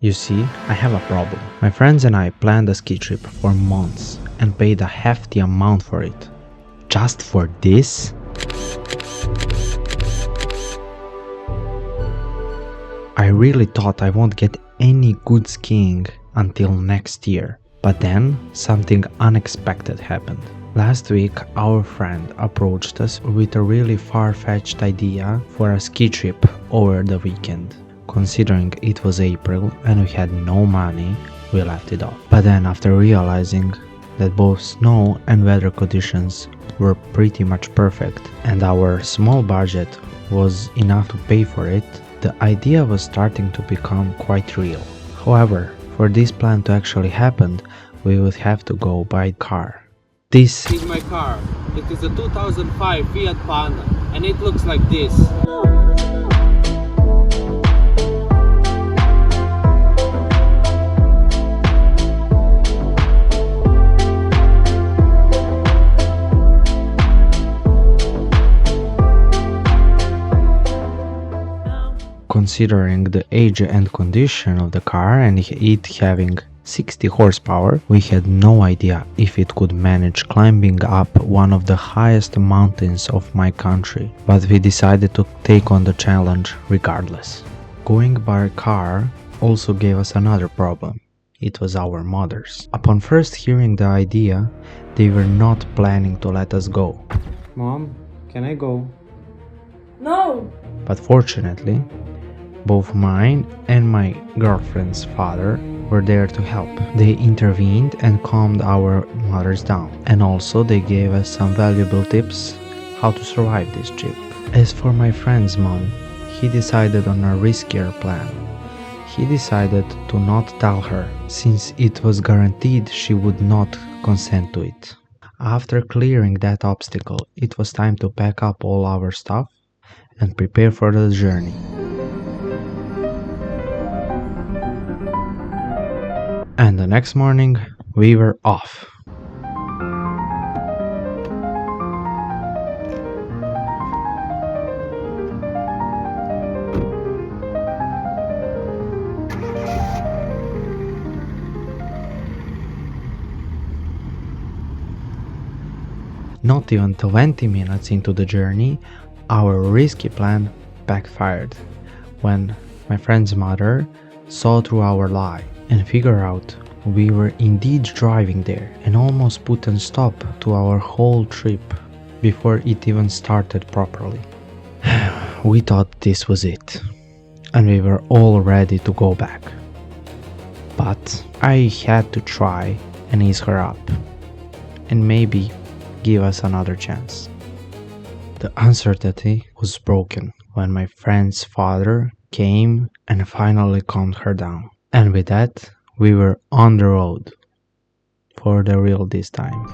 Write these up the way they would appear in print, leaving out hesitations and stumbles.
You see, I have a problem. My friends and I planned a ski trip for months and paid a hefty amount for it. Just for this? I really thought I won't get any good skiing until next year. But then something unexpected happened. Last week, our friend approached us with a really far-fetched idea for a ski trip over the weekend. Considering it was April and we had no money, we left it off. But then after realizing that both snow and weather conditions were pretty much perfect and our small budget was enough to pay for it, the idea was starting to become quite real. However, for this plan to actually happen, we would have to go by car. This is my car. It is a 2005 Fiat Panda and it looks like this. Considering the age and condition of the car and it having 60 horsepower, we had no idea if it could manage climbing up one of the highest mountains of my country, but we decided to take on the challenge regardless. Going by car also gave us another problem. It was our mothers. Upon first hearing the idea, they were not planning to let us go. Mom, can I go? No! But fortunately, both mine and my girlfriend's father were there to help. They intervened and calmed our mothers down. And also they gave us some valuable tips how to survive this trip. As for my friend's mom, he decided on a riskier plan. He decided to not tell her, since it was guaranteed she would not consent to it. After clearing that obstacle, it was time to pack up all our stuff and prepare for the journey. And the next morning, we were off. Not even 20 minutes into the journey, our risky plan backfired when my friend's mother saw through our lie and figured out we were indeed driving there and almost put a stop to our whole trip before it even started properly. We thought this was it and we were all ready to go back. But I had to try and ease her up and maybe give us another chance. The uncertainty was broken when my friend's father came and finally calmed her down. And with that, we were on the road for the real this time.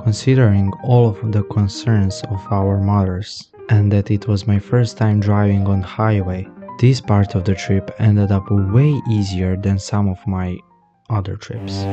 Considering all of the concerns of our mothers and that it was my first time driving on highway, this part of the trip ended up way easier than some of my other trips.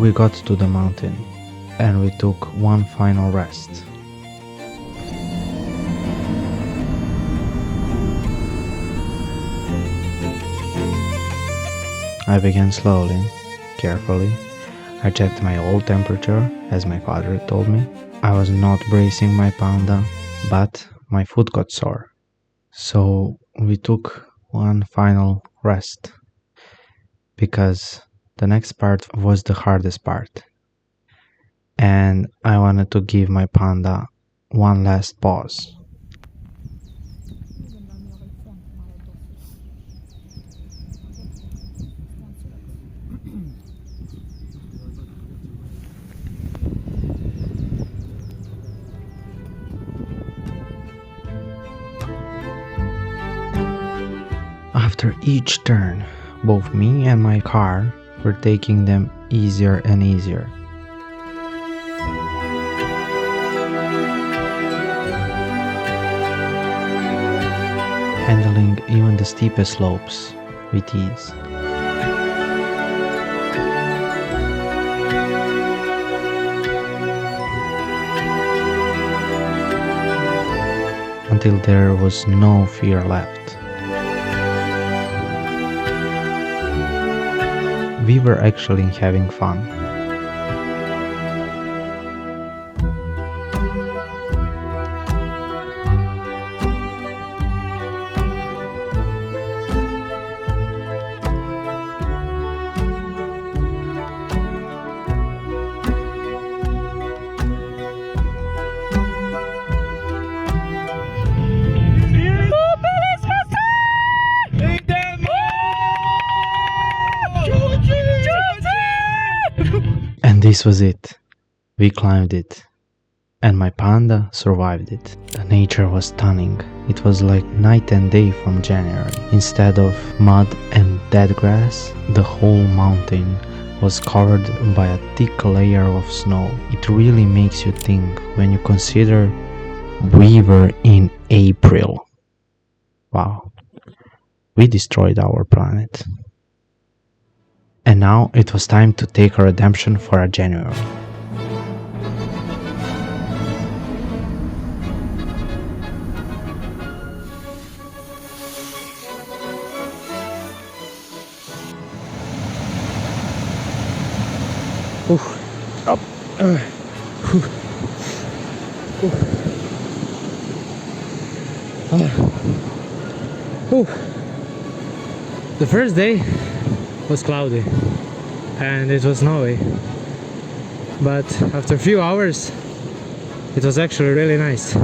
We we got to the mountain and we took one final rest. I began slowly, carefully. I checked my old temperature, as my father told me. I was not bracing my panda, but my foot got sore. So we took one final rest, because the next part was the hardest part. And I wanted to give my panda one last pause. After each turn, both me and my car were taking them easier and easier. Handling even the steepest slopes with ease. Until there was no fear left. We were actually having fun. And this was it. We climbed it. And my panda survived it. The nature was stunning. It was like night and day from January. Instead of mud and dead grass, the whole mountain was covered by a thick layer of snow. It really makes you think when you consider we were in April. Wow. We destroyed our planet. And now it was time to take a redemption for a January. Up. The first day was cloudy and it was snowy, but after a few hours it was actually really nice.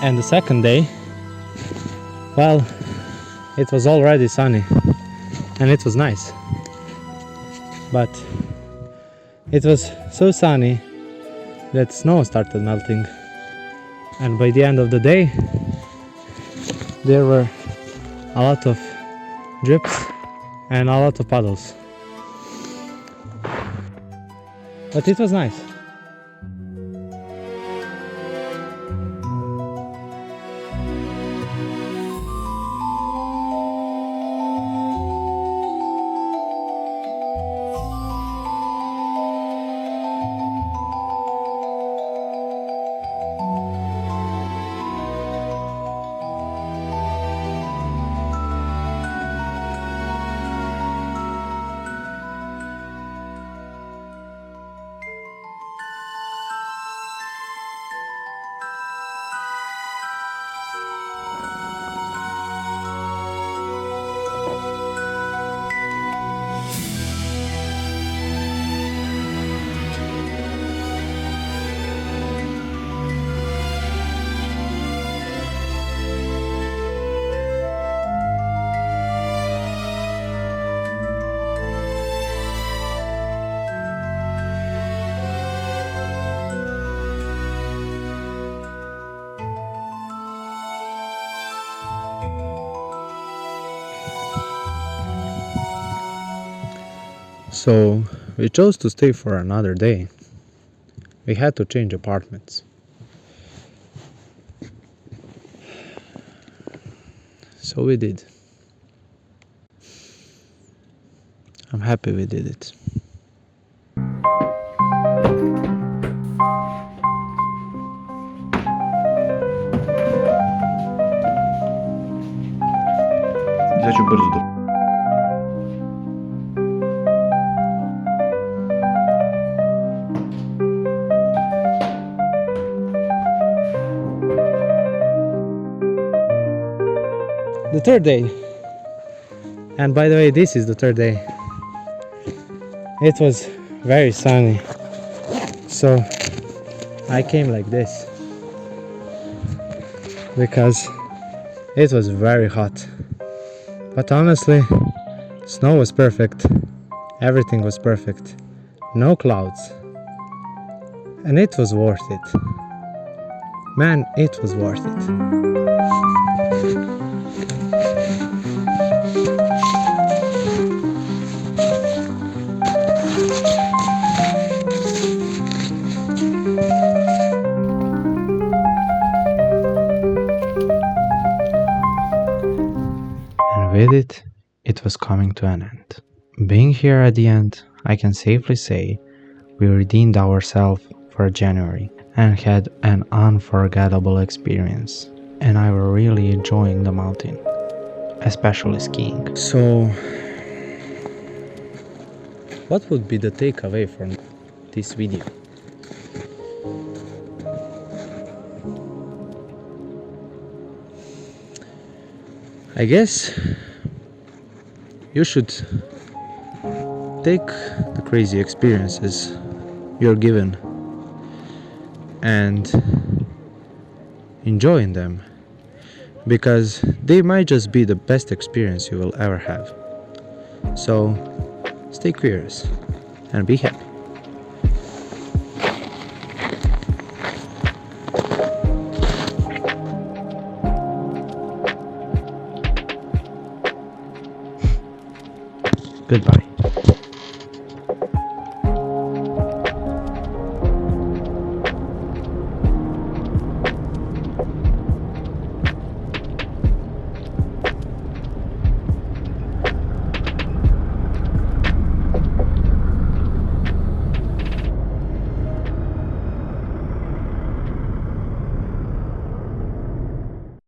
And the second day, well, it was already sunny and it was nice, but it was so sunny that snow started melting, and by the end of the day there were a lot of drips and a lot of puddles. But it was nice. So we chose to stay for another day. We had to change apartments. So we did. I'm happy we did it. Дядю Борзду. The third day. And by the way, this is the third day. It was very sunny. So I came like this because it was very hot. But honestly, snow was perfect. Everything was perfect. No clouds. And it was worth it. Man, it was worth it. And with it, it was coming to an end. Being here at the end, I can safely say we redeemed ourselves for January and had an unforgettable experience. And I were really enjoying the mountain, especially skiing. So, what would be the takeaway from this video? I guess you should take the crazy experiences you're given and enjoy them, because they might just be the best experience you will ever have. So stay curious and be happy. Goodbye.